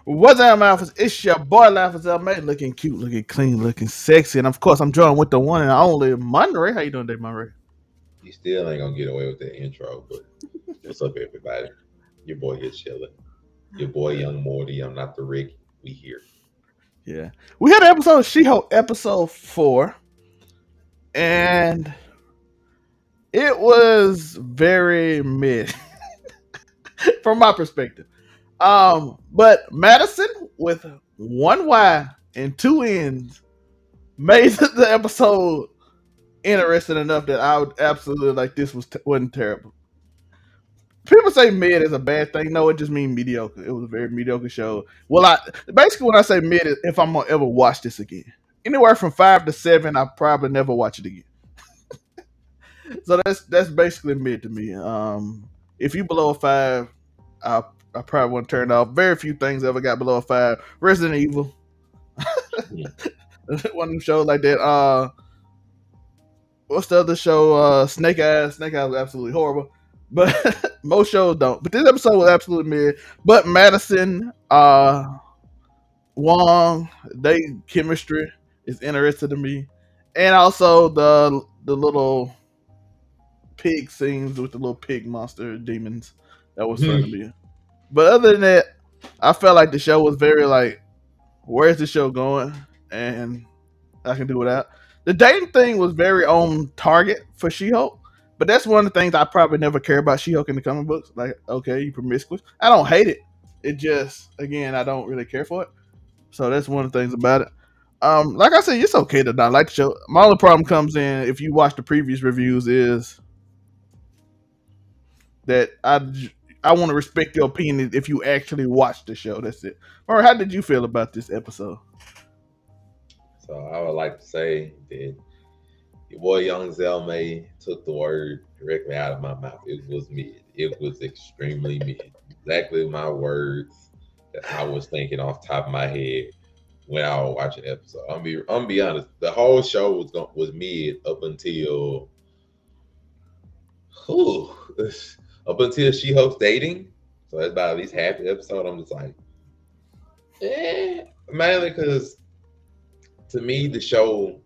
What's up, Alphas? It's your boy, Alphas May, looking cute, looking clean, looking sexy. And of course, I'm joined with the one and only Monterey. How you doing today, Monterey? You still ain't gonna get away with that intro, but what's up, everybody? Your boy here chilling. Your boy Young Morty. I'm not the Rick. We here. Yeah. We had an episode of She-Hulk, episode 4, and it was very mid from my perspective. But Madison with one Y and two N's made the episode interesting enough that I would absolutely like this wasn't terrible. People say mid is a bad thing. No, it just means mediocre. It was a very mediocre show. Well, I basically when I say mid, if I'm gonna ever watch this again, anywhere from 5 to 7, I probably never watch it again. So that's basically mid to me. If you below a 5, I probably want to turn it off. Very few things ever got below a 5. Resident Evil, Yeah. one of them shows like that. What's the other show? Snake Eyes. Snake Eyes was absolutely horrible. But most shows don't. But this episode was absolutely mid. But Madison, Wong, they chemistry is interesting to me. And also the little pig scenes with the little pig monster demons. That was fun to me. But other than that, I felt like the show was very like, where's the show going? And I can do without. The dating thing was very on target for She-Hulk, but that's one of the things I probably never care about She-Hulk in the comic books. Like, okay, you promiscuous. I don't hate it. It just, again, I don't really care for it. So that's one of the things about it. Like I said, it's okay to not like the show. My only problem comes in if you watch the previous reviews is that I want to respect your opinion if you actually watch the show. That's it. All right, how did you feel about this episode? So I would like to say that your boy Young Zelmay took the word directly out of my mouth. It was mid. It was extremely mid. Exactly my words that I was thinking off the top of my head when I was watching the episode. I'm be honest. The whole show was mid up until whew, up until she hosts dating. So that's about at least half the episode. I'm just like, mainly because to me the show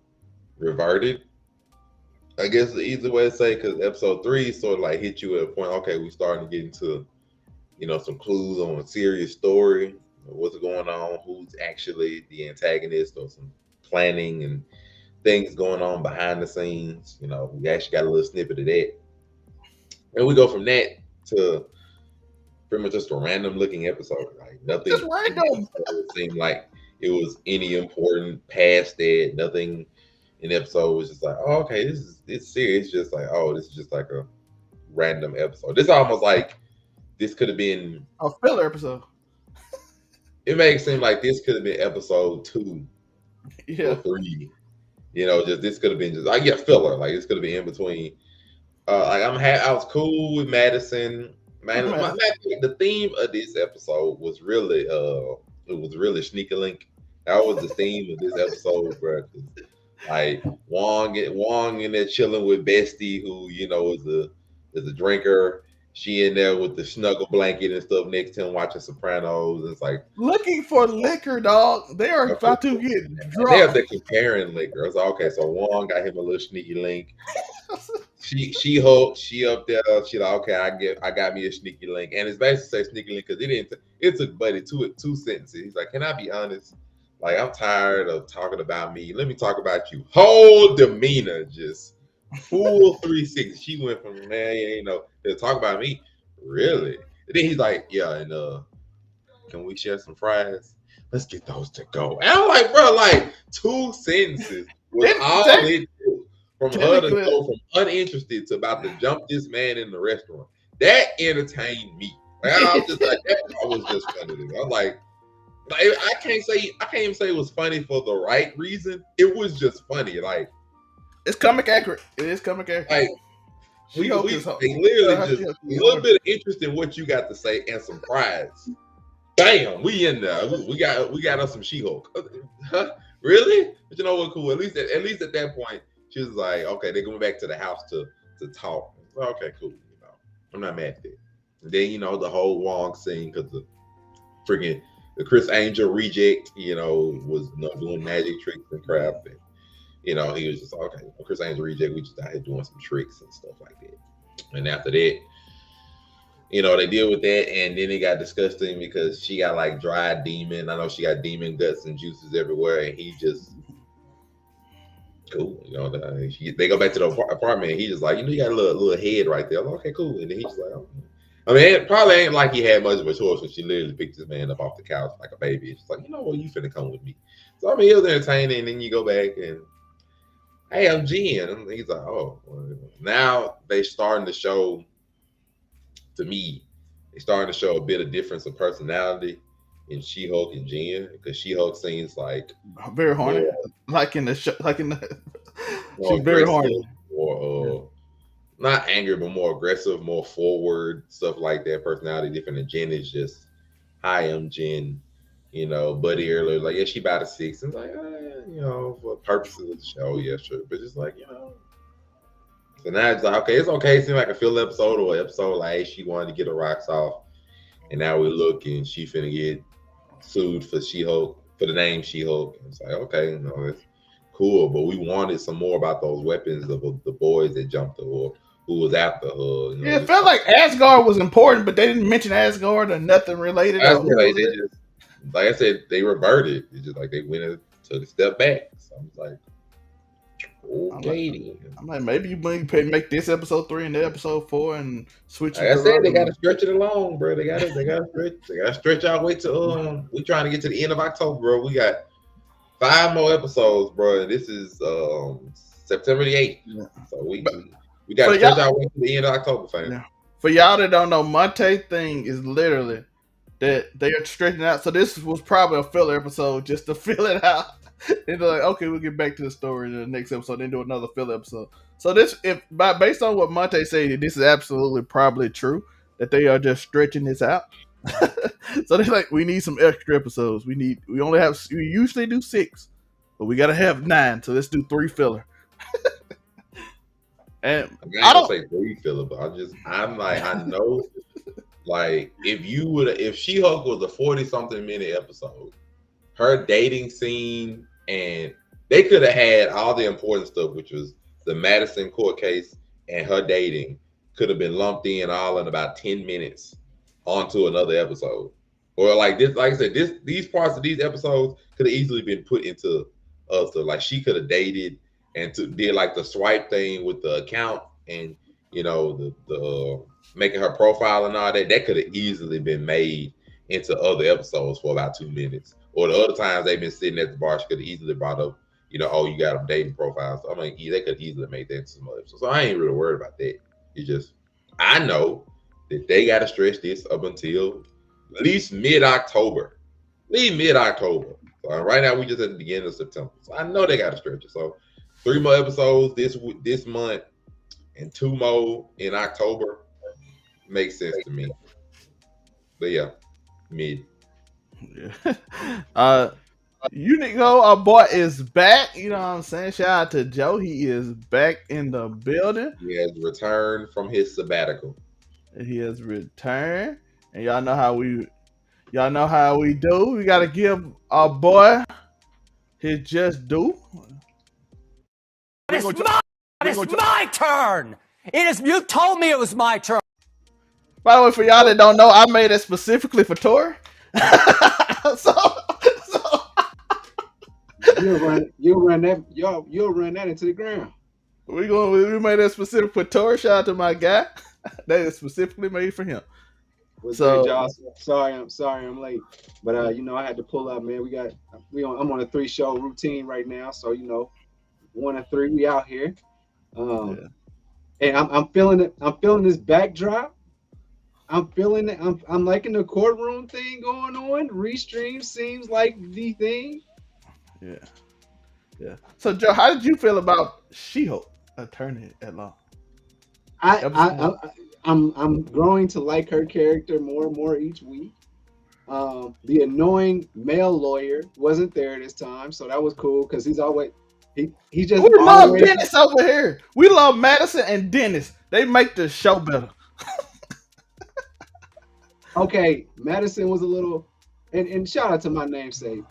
reverted. I guess the easy way to say because episode 3 sort of like hit you at a point. Okay, we starting to get into some clues on a serious story. What's going on? Who's actually the antagonist? Or some planning and things going on behind the scenes. We actually got a little snippet of that, and we go from that to pretty much just a random looking episode. Like Just nothing in the random. episode seemed like it was any important past that. Nothing in the episode was just like, oh, okay, it's serious. It's just like, oh, this is just like a random episode. This almost like this could have been. A filler episode. It makes it seem like this could have been episode 2 or Yeah. 3. Just this could have been just like filler. Like this could have been in between. Like I was cool with Madison. Man, the theme of this episode was really it was really sneaky link. That was the theme of this episode, bro. Like Wong in there chilling with Bestie, who is a drinker. She in there with the snuggle blanket and stuff next to him watching Sopranos. It's like Looking for liquor, dog. They are about to get they have drunk. the comparing liquor. It's like, okay, so Wong got him a little sneaky link. She up there. She like, okay, I got me a sneaky link, and it's basically say sneaky link because it took Buddy two sentences. He's like, can I be honest? Like I'm tired of talking about me. Let me talk about you. Whole demeanor just full 360. She went from man, to talk about me. Really? And then he's like, yeah, and can we share some fries? Let's get those to go. And I'm like, bro, like 2 sentences was all it took from her to Technically, go from uninterested to about to jump this man in the restaurant. That entertained me. Like, I was just like, that was just funny to me. I'm like I can't even say it was funny for the right reason. It was just funny. it's comic accurate. It is comic accurate. Like they literally just a little bit of interest in what you got to say and some pride. Bam, we in there. We got us some She-Hulk. Huh? Really? But you know what? Cool. At least at that point, she was like, okay, they're going back to the house to talk. Okay, cool. I'm not mad at that. And then the whole Wong scene because the freaking the Chris Angel reject, was doing magic tricks and crap. And, he was just okay. Chris Angel reject. We just out here doing some tricks and stuff like that. And after that, they deal with that, and then it got disgusting because she got like dried demon. I know she got demon guts and juices everywhere, and he just cool. They go back to the apartment, and he just like, you got a little head right there. I'm like, okay, cool. And then he's just like, oh. I mean, it probably ain't like he had much of a choice when she literally picked this man up off the couch like a baby. She's like, you know what, you finna come with me. So I mean, it was entertaining. And then you go back and, hey, I'm Jen. And he's like, oh, well, now they starting to show. To me, they starting to show a bit of difference of personality in She-Hulk and Jen, because She-Hulk seems like very horny, more, like in the show, like in the. more She's very aggressive, horny. more not angry, but more aggressive, more forward, stuff like that. Personality different. And Jen is just, hi, I'm Jen. Buddy earlier like, yeah, she about a 6. And like, for purposes of the show, yeah, sure. But just like, So now it's like, okay, it's okay. It seemed like a filler episode or episode like, hey, she wanted to get her rocks off. And now we look and she finna get sued for She-Hulk, for the name She-Hulk. And it's like, okay, that's cool. But we wanted some more about those weapons of the boys that jumped her or who was after her. Yeah, it felt like Asgard was important, but they didn't mention Asgard or nothing related. Like I said, they reverted. It's just like they went and took a step back. So I'm like, okay. I'm like, maybe you make this episode 3 and the episode 4 and switch. Like I said, they gotta stretch it along, bro. They gotta stretch our way to we trying to get to the end of October, bro. We got 5 more episodes, bro. This is September the 8th. Yeah. So we gotta stretch our way to the end of October, fam. Yeah. For y'all that don't know, Monte thing is literally that they are stretching out. So this was probably a filler episode just to fill it out. And they're like, okay, we'll get back to the story in the next episode, then do another filler episode. So this, based on what Monte said, this is absolutely probably true that they are just stretching this out. So they're like, we need some extra episodes. We usually do 6, but we gotta have 9. So let's do 3 filler. And I don't say 3 filler, but I'm like, I know, like if She-Hulk was a 40-something minute episode, her dating scene, and they could have had all the important stuff, which was the Madison court case and her dating, could have been lumped in all in about 10 minutes onto another episode. Or like this, like I said, these parts of these episodes could have easily been put into other. Like she could have dated and did like the swipe thing with the account and the making her profile and all that. That could have easily been made into other episodes for about 2 minutes. Or the other times they've been sitting at the bar, she could have easily brought up, oh, you got them dating profiles. I mean, they could easily make that into some other episodes. So I ain't really worried about that. It's just, I know that they got to stretch this up until at least mid-October. So right now, we just at the beginning of September. So I know they got to stretch it. So 3 more episodes this month and 2 more in October makes sense to me. But yeah, mid. Yeah. Uniqo, our boy is back. You know what I'm saying? Shout out to Joe. He is back in the building. He has returned from his sabbatical. He has returned. And y'all know how we do. We gotta give our boy his just due. It's my turn. You told me it was my turn. By the way, for y'all that don't know, I made it specifically for Tori. so you'll run that into the ground. We made that specific for Tori. Shout out to my guy. That is specifically made for him. So y'all, sorry I'm late, but I had to pull up, man. I'm on a 3-show routine right now, so 1 and 3 we out here. And I'm feeling it. I'm feeling this backdrop. I'm feeling it. I'm liking the courtroom thing going on. Restream seems like the thing. Yeah. So Joe, how did you feel about She-Hulk Attorney at Law? I'm growing to like her character more and more each week. The annoying male lawyer wasn't there this time, so that was cool because he's always he just. We love Dennis over here. We love Madison and Dennis. They make the show better. Okay, Madison was a little and shout out to my namesake.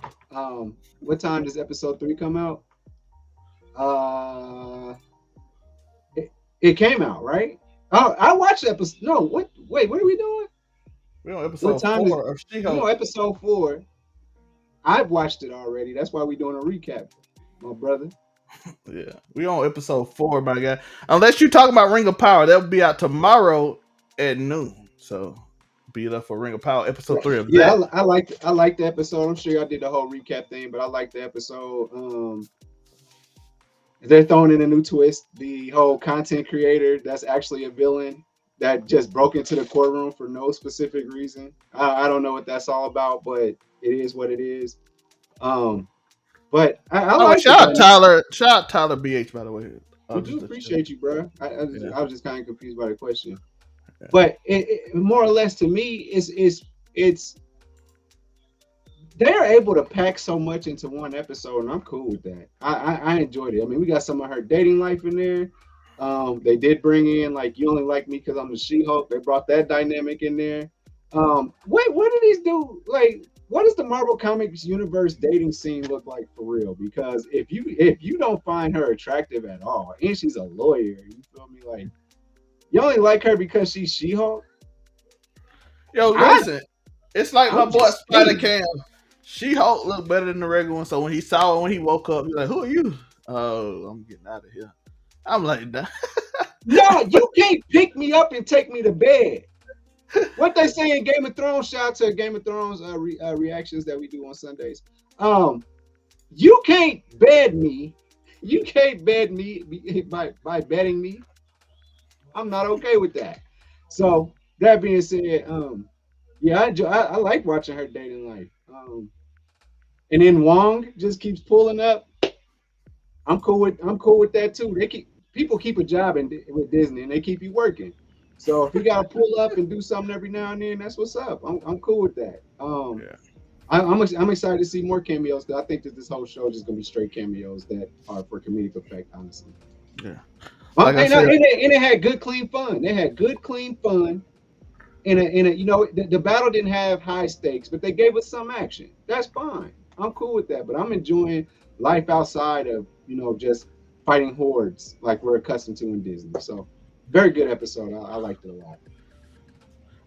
What time does episode 3 come out? Uh, it came out, right? Oh, I watched episode. No, what? Wait, what are we doing? We're on What episode time is? 4 of We on She-Hulk. episode 4. I've watched it already. That's why we're doing a recap, my brother. Yeah, we on episode 4, my guy. Unless you're talking about Ring of Power, that'll be out tomorrow at noon. So be there for Ring of Power episode 3 of Yeah, that. I like the episode. I'm sure y'all did the whole recap thing, but I like the episode. They're throwing in a new twist. The whole content creator that's actually a villain that just broke into the courtroom for no specific reason. I don't know what that's all about, but it is what it is. But I Oh, like shout out it. Tyler. Shout out Tyler BH, by the way. We do appreciate you, bro. I was just kind of confused by the question, Yeah. but it more or less to me, it's they're able to pack so much into one episode, and I'm cool with that. I enjoyed it. I mean, we got some of her dating life in there. They did bring in like you only like me because I'm the She-Hulk. They brought that dynamic in there. What do these do? Like, what does the Marvel Comics universe dating scene look like for real? Because if you don't find her attractive at all, and she's a lawyer, you feel me? Like, you only like her because she's She-Hulk. Yo, listen, it's like my I'm boy just Spider saying. Cam. She-Hulk looked better than the regular one. So when he saw her when he woke up, he's like, "Who are you?" Oh, I'm getting out of here. I'm like, nah. No, you can't pick me up and take me to bed. What they say in Game of Thrones, shout out to Game of Thrones reactions that we do on Sundays. You can't bed me. You can't bed me by betting me. I'm not okay with that. So that being said, yeah, I like watching her dating life. And then Wong just keeps pulling up. I'm cool with that too. People keep a job with Disney and they keep you working. So if he got to pull up and do something every now and then, that's what's up. I'm cool with that. Yeah. I'm excited to see more cameos because I think that this whole show is just gonna be straight cameos that are for comedic effect, honestly. Yeah. Like I And said, it had good clean fun. They had good clean fun. In a you know the battle didn't have high stakes, but they gave us some action. That's fine. I'm cool with that. But I'm enjoying life outside of just fighting hordes like we're accustomed to in Disney. So very good episode. I liked it a lot.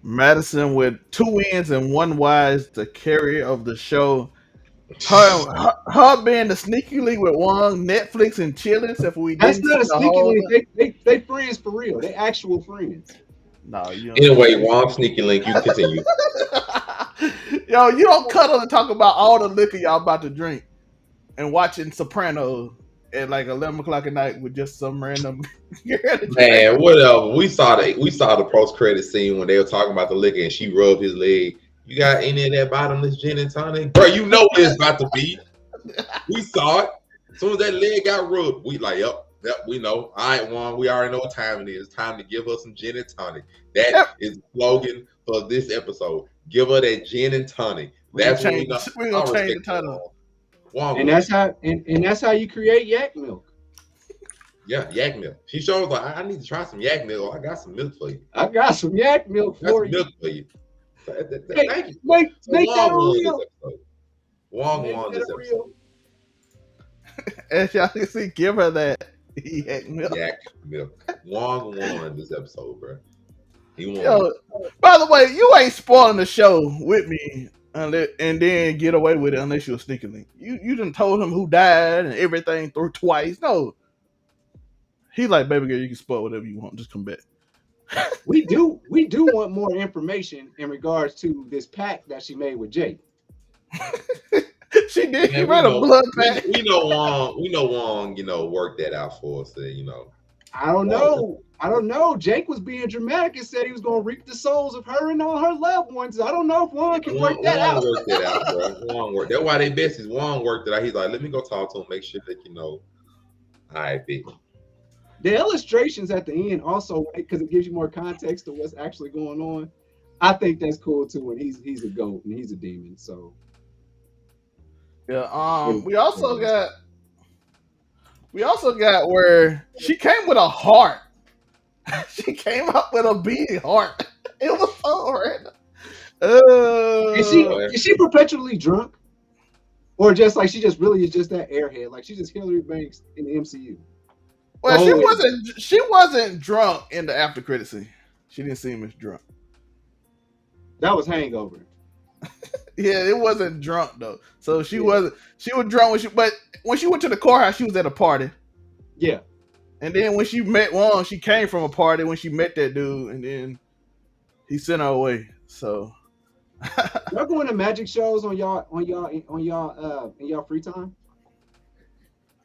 Madison with 2 wins and 1 wise, the carrier of the show. Her being the sneaky link with Wong, Netflix and chilling, except for we That's didn't see not a the sneaky whole. link. They friends for real. They actual friends. No, you don't. Anyway, Wong Sneaky Link, you continue. Yo, you don't cuddle and talk about all the liquor y'all about to drink and watching Sopranos at like 11 o'clock at night with just some random. Man, whatever. We saw the post credit scene when they were talking about the liquor and she rubbed his leg. You got any of that bottomless gin and tonic? Bro, you know what it's about to be. We saw it. As soon as that leg got rubbed, we like, yep, we know. All right, Juan, we already know what time it is. Time to give her some gin and tonic. That is the slogan for this episode. Give her that gin and tonic. That's what we know. We're gonna change the title. Juan, And that's how you create yak milk. yeah, yak milk. She shows like, I need to try some yak milk. I got some milk for you. I got some yak milk I got for some you. milk for you. Thank you. Make So that Juan won real. this episode. Juan won this episode. As y'all can see, give her that yak milk. Yak milk. Juan won this episode, bro. He won. Yo, by the way, you ain't spoiling the show with me and then get away with it unless you're a sneaky link. You done told him who died and everything through twice. No. He like, baby girl, you can spoil whatever you want. Just come back. We do want more information in regards to this pact that she made with Jake. She did. She Man, ran a blood pact. we know Wong, worked that out for us. I don't know. Jake was being dramatic and said he was going to reap the souls of her and all her loved ones. I don't know if Juan can work that out. Worked that out, bro. Juan worked. That's why they besties. Juan worked it out. He's like, let me go talk to him, make sure that all right, big. The illustrations at the end also, because it gives you more context to what's actually going on. I think that's cool too. And he's a goat and he's a demon. So yeah. We also got where she came with a heart. She came up with a beating heart. It was so random. Is she perpetually drunk? Or just like she just really is just that airhead, like she's just Hillary Banks in the MCU. Well, she wasn't drunk in the after credit scene. She didn't seem as drunk. That was Hangover. Yeah, it wasn't drunk though. So she wasn't. She was drunk but when she went to the courthouse, she was at a party. Yeah. And then when she met Wong, she came from a party when she met that dude, and then he sent her away. So y'all going to magic shows on y'all in y'all free time?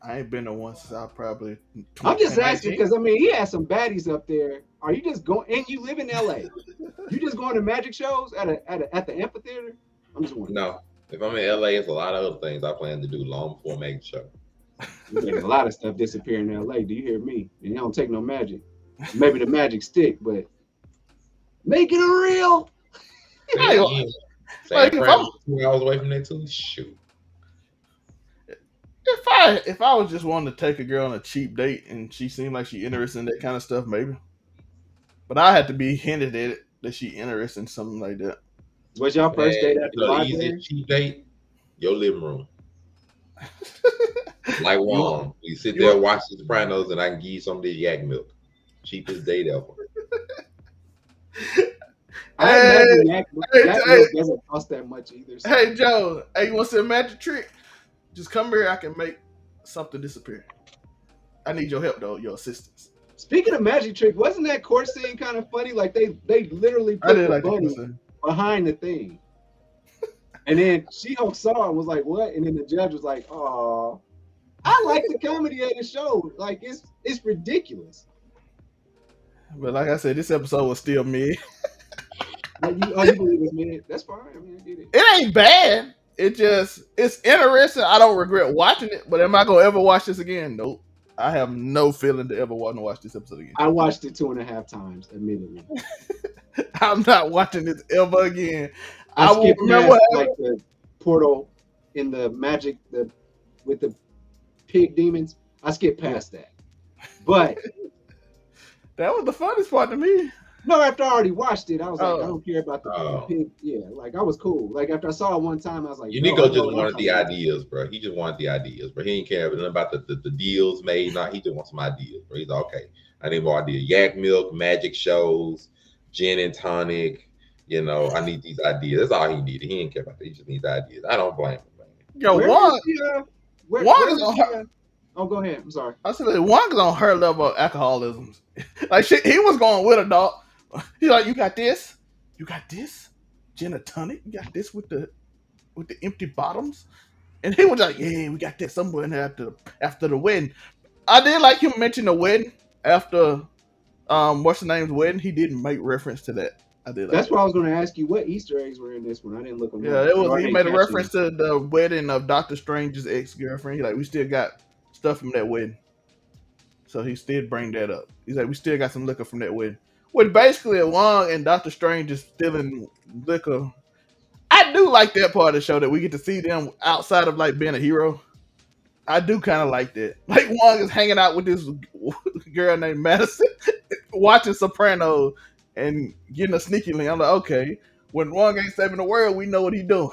I ain't been to one since I probably. I'm just asking because I mean he has some baddies up there. Are you just going? And you live in LA? You just going to magic shows at the amphitheater? I'm just wondering. No, if I'm in LA, it's a lot of other things I plan to do long before making the show. There's a lot of stuff disappear in LA. Do you hear me? And you don't take no magic. Maybe the magic stick, but make it a real. Like if I'm 2 hours away from that too, shoot. If I was just wanting to take a girl on a cheap date and she seemed like she interested in that kind of stuff, maybe. But I had to be hinted at it that she interested in something like that. Was y'all first date at the library? Easiest cheap date, your living room. Like Wong, you sit there, watch The Sopranos, and I can give you some of this yak milk. Cheapest date ever. I imagine yak milk doesn't cost that much either. So. Hey Joe, hey, you want to see a magic trick? Just come here. I can make something disappear. I need your help though, your assistance. Speaking of magic trick, wasn't that court scene kind of funny? Like they literally put the bunny behind the thing, and then She-Hulk saw it and was like, "What?" And then the judge was like, "Oh, I like the comedy of the show. Like it's ridiculous." But like I said, this episode was still mid. You believe it's mid? That's fine. I mean, I get it. It ain't bad. It's interesting. I don't regret watching it, but am I gonna ever watch this again? Nope. I have no feeling to ever want to watch this episode again. I watched it 2.5 times, admittedly. I'm not watching this ever again. I will remember like the portal in the magic with the pig demons. I skipped past that, but that was the funniest part to me. No, after I already watched it, I was like, I don't care about the pig. Yeah, like I was cool. Like after I saw it one time, I was like, Uniqo just wanted the ideas, bro. He just wanted the ideas, bro. He didn't care about the deals made. Nah, he just wants some ideas, bro. He's like, okay, I need more ideas. Yak milk, magic shows, gin and tonic. You know, I need these ideas. That's all he needed. He didn't care about that. He just needs ideas. I don't blame him, man. Yo, Wong is on her. Oh, go ahead. I'm sorry. I said Wong is on her level of alcoholism. Like he was going with her, dog. He's like, you got this, gin and tonic. You got this with the empty bottoms, and he was like, yeah, we got that somewhere in there after the wedding. I did like him mention the wedding after what's the name's wedding. He didn't make reference to that. I did. That's why I was going to ask you what Easter eggs were in this one. I didn't look them up. Yeah, it was. He made a reference to the wedding of Doctor Strange's ex-girlfriend. He's like, we still got stuff from that wedding, so he still bring that up. He's like, we still got some liquor from that wedding. Which basically Wong and Doctor Strange is stealing liquor. I do like that part of the show that we get to see them outside of like being a hero. I do kind of like that. Like Wong is hanging out with this girl named Madison, watching Sopranos and getting a sneaky link. I'm like, okay, when Wong ain't saving the world, we know what he's doing.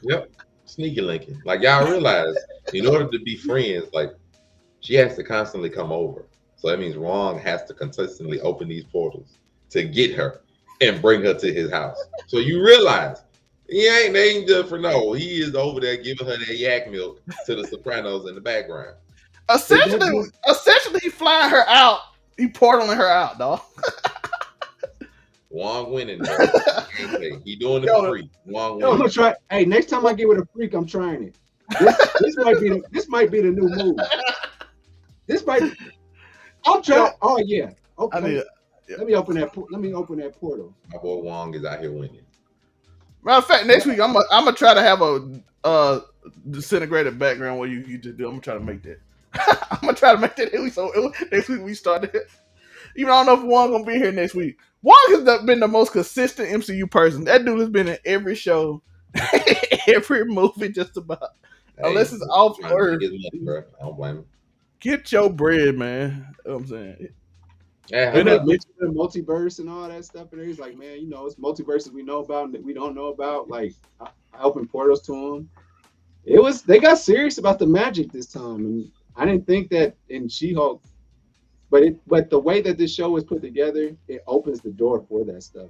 Yep, sneaky linking. Like y'all realize, in order to be friends, like she has to constantly come over. So that means Wong has to consistently open these portals to get her and bring her to his house. So you realize they ain't just for no. He is over there giving her that yak milk to the Sopranos in the background. Essentially, flying her out. He portaling her out, dog. Wong winning. He doing it for free. Wong winning. I'm gonna try. Hey, next time I get with a freak, I'm trying it. This might be the new move. This might. I'll try. Oh yeah. Okay. Let me open that. Let me open that portal. My boy Wong is out here winning. Matter of fact, next week I'm gonna try to have a disintegrated background where you just do. I'm gonna try to make that. I'm gonna try to make that next week we started. Even I don't know if Wong gonna be here next week. Wong has been the most consistent MCU person. That dude has been in every show, every movie, just about. Hey, unless it's off Earth. I don't blame him. Get your bread, man. You know what I'm saying. Yeah, They And made it, mention of the multiverse and all that stuff, and he's like, man, you know, it's multiverses we know about and that we don't know about. Like, I opened portals to them. They got serious about the magic this time, and I didn't think that in She-Hulk, but the way that this show was put together, it opens the door for that stuff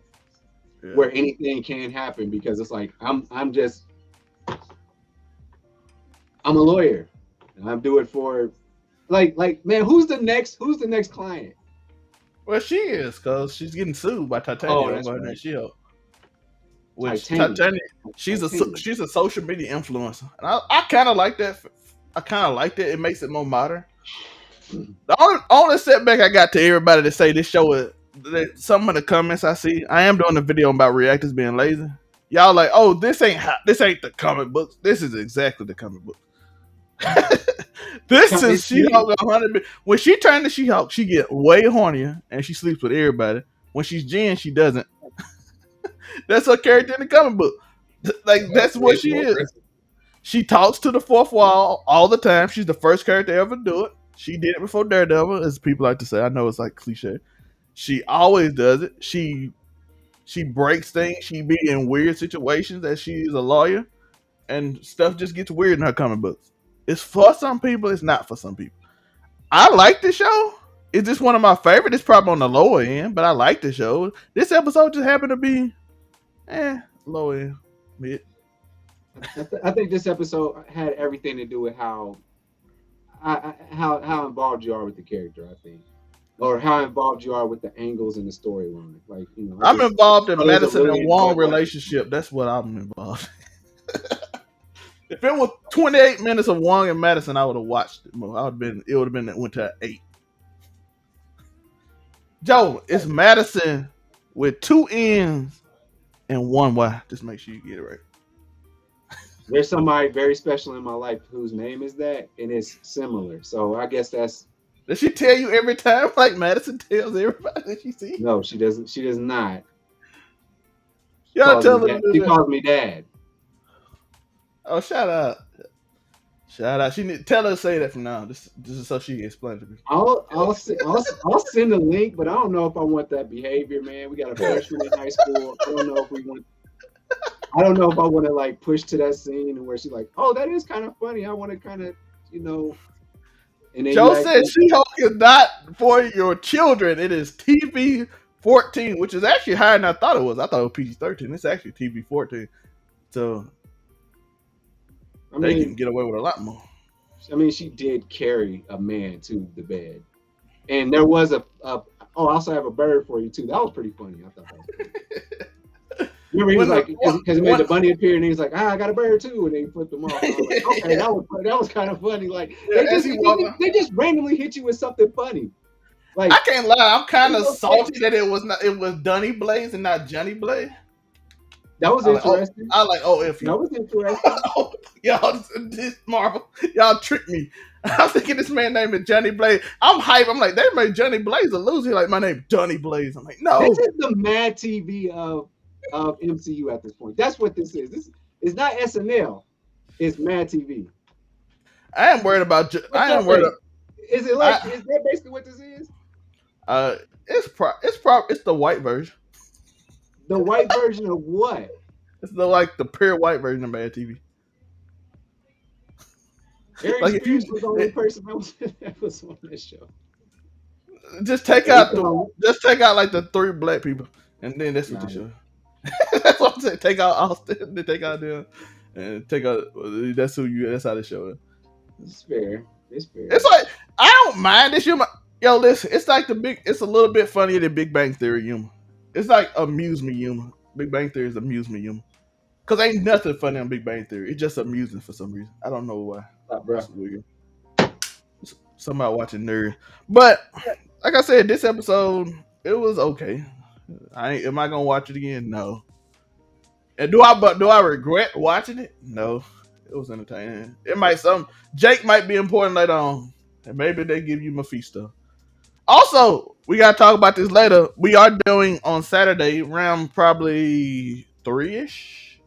yeah. where anything can happen because it's like I'm a lawyer, and I'm doing for man, who's the next client? Well, she is because she's getting sued by Oh, Titania that's over her right, name She-Hulk. Which Titanium. Titania, Titanium. she's a social media influencer, and I kind of like that. I kind of liked it. It makes it more modern. The only setback I got to everybody to say this show is that some of the comments I see. I am doing a video about reactors being lazy. Y'all like, oh, this ain't the comic books. This is exactly the comic book. This is She-Hulk 100. When she turned to She-Hulk, she get way hornier and she sleeps with everybody. When she's Jen, she doesn't. That's her character in the comic book. Like that's what It's she more is. aggressive. She talks to the fourth wall all the time. She's the first character to ever do it. She did it before Daredevil, as people like to say. I know it's like cliche. She always does it. She breaks things. She be in weird situations as she's a lawyer, and stuff just gets weird in her comic books. It's for some people. It's not for some people. I like the show. It's just one of my favorites. It's probably on the lower end, but I like the show. This episode just happened to be, low end, mid. I think this episode had everything to do with how involved you are with the character. I think, or how involved you are with the angles and the storyline. Like, you know, I'm involved in there's a Madison really and Wong enjoyable- relationship. That's what I'm involved. If it was 28 minutes of Wong and Madison, I would have watched it more. It would have been that went to 8. Joe, it's Madison with 2 N's and 1 Y. Just make sure you get it right. There's somebody very special in my life whose name is that, and it's similar. So I guess that's Does she tell you every time like Madison tells everybody that she sees? no. She doesn't. She does not. You gotta tell her to do She that. calls me dad. Oh, shout out. Shout out. She need tell her to say that from now. This is so she can explain it to me. I'll send a link, but I don't know if I want that behavior, man. We got a freshman in high school. I don't know if we want. I don't know if I want to like push to that scene where she's like, "Oh, that is kind of funny." I want to kind of, you know. And then Joe said She-Hulk is not for your children. It is TV 14, which is actually higher than I thought it was. I thought it was PG-13. It's actually TV 14. So they can get away with a lot more. I mean, she did carry a man to the bed, and there was I also have a bird for you too. That was pretty funny. I thought that was funny. Remember, he was like, because he made the bunny appear, and he was like, I got a bird too, and then he flipped them off. And I was like, okay, that was kind of funny. Like they just randomly hit you with something funny. Like I can't lie, I'm kind of salty that it was Dunny Blaze and not Johnny Blaze. That was interesting. If that was interesting. Y'all, this Marvel, y'all tricked me. I'm thinking this man named is Johnny Blaze. I'm hype. I'm like, they made Johnny Blaze a loser. Like, my name Johnny Blaze. I'm like, no. This is the Mad TV of MCU at this point. That's what this is. This is not SNL. It's Mad TV. I am worried about. Is that basically what this is? It's the white version. The white version of what? It's the pure white version of Mad TV. Eric Like, if you was the only person that was on this show. just take out like the 3 black people, and then that's what they show. That's what I'm saying. Take out Austin, then take out them, and take out. That's how they show it. It's fair. It's like I don't mind this humor. Yo, listen, it's like it's a little bit funnier than Big Bang Theory humor. It's like amuse me humor. Big Bang Theory is amuse me humor. Cause ain't nothing funny on Big Bang Theory. It's just amusing for some reason. I don't know why. That's weird. Somebody watching Nerd. But like I said, this episode, it was okay. Am I gonna watch it again? No. And do I regret watching it? No. It was entertaining. Jake might be important later on. And maybe they give you Mephisto. Also, we gotta talk about this later. We are doing on Saturday around probably 3-ish.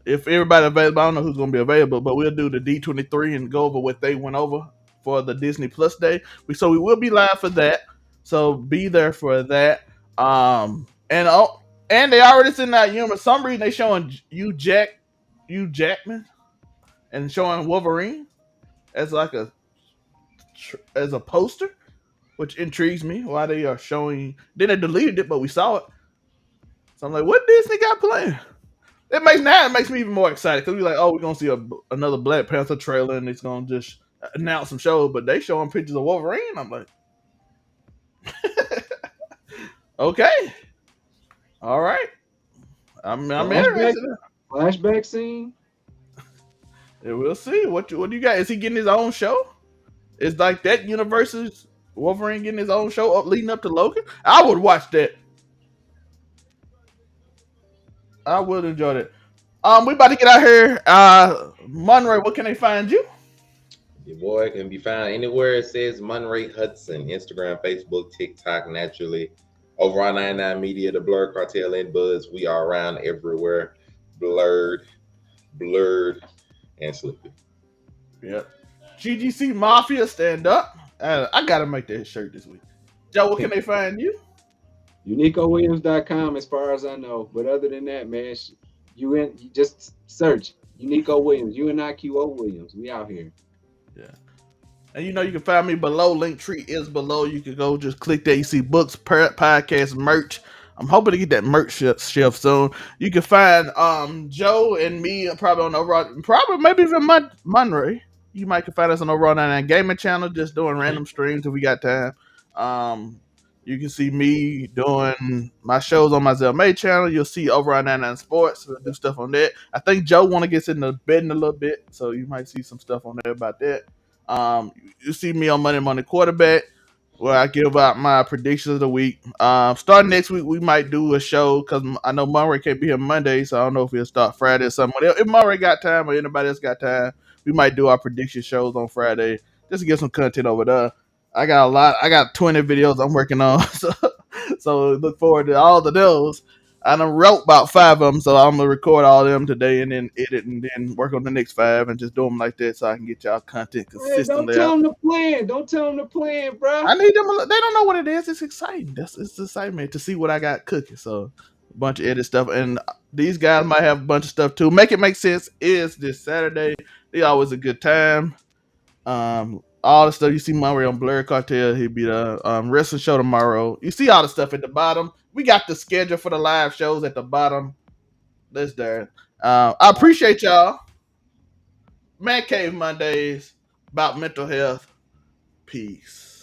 If everybody available, I don't know who's gonna be available, but we'll do the D23 and go over what they went over for the Disney Plus day. So we will be live for that. So be there for that. And they already sent that humor. For some reason they showing Hugh Jackman and showing Wolverine as like as a poster, which intrigues me. Why they are showing? Then they deleted it, but we saw it. So I'm like, what Disney got playing? It makes me even more excited because we're like, oh, we're gonna see another Black Panther trailer and it's gonna just announce some shows, but they showing pictures of Wolverine. I'm like, okay, all right, I'm Flashback, interested. flashback scene. Yeah, we'll see. What do you got? Is he getting his own show? Is like that universe's Wolverine getting his own show up leading up to Logan? I would watch that. I would enjoy that. We about to get out here. Monray, what can they find you? Your boy can be found anywhere it says Monray Hudson, Instagram, Facebook, TikTok, naturally. Over on 99 Media, the Blur Cartel and Buzz. We are around everywhere. Blurred, and Slippy. Yep. GGC Mafia, stand up. I gotta make that shirt this week. Joe, what can they find you? UniqoWilliams.com as far as I know. But other than that, man, you just search Uniqo Williams, UNIQO Williams. We out here. Yeah. And you can find me below. Linktree is below. You can go just click there. You see books, podcast, merch. I'm hoping to get that merch shelf soon. You can find Joe and me probably on overall, probably maybe even Monray. You might can find us on overall 99 gaming channel, just doing random streams if we got time. You can see me doing my shows on my Zelmay channel. You'll see overall 99 Sports. We'll do stuff on that. I think Joe want to get in the bed in a little bit, so you might see some stuff on there about that. You see me on Monday Quarterback, where I give out my predictions of the week. Starting next week, we might do a show because I know Murray can't be here Monday, so I don't know if he'll start Friday or something. If Murray got time or anybody else got time, we might do our prediction shows on Friday just to get some content over there. I got 20 videos I'm working on, so look forward to all of those. I done wrote about 5 of them, so I'm gonna record all of them today and then edit and then work on the next 5 and just do them like that so I can get y'all content Hey, don't consistently tell out. them the plan. Don't tell them the plan, bro. I need them. They don't know what it is. It's exciting. It's excitement to see what I got cooking. So a bunch of edit stuff, and these guys might have a bunch of stuff too. Make it make sense is this Saturday. They always a good time. All the stuff you see Murray on Blur Cartel. He'll be the wrestling show tomorrow. You see all the stuff at the bottom. We got the schedule for the live shows at the bottom. That's there. I appreciate y'all. Man Cave Mondays about mental health. Peace.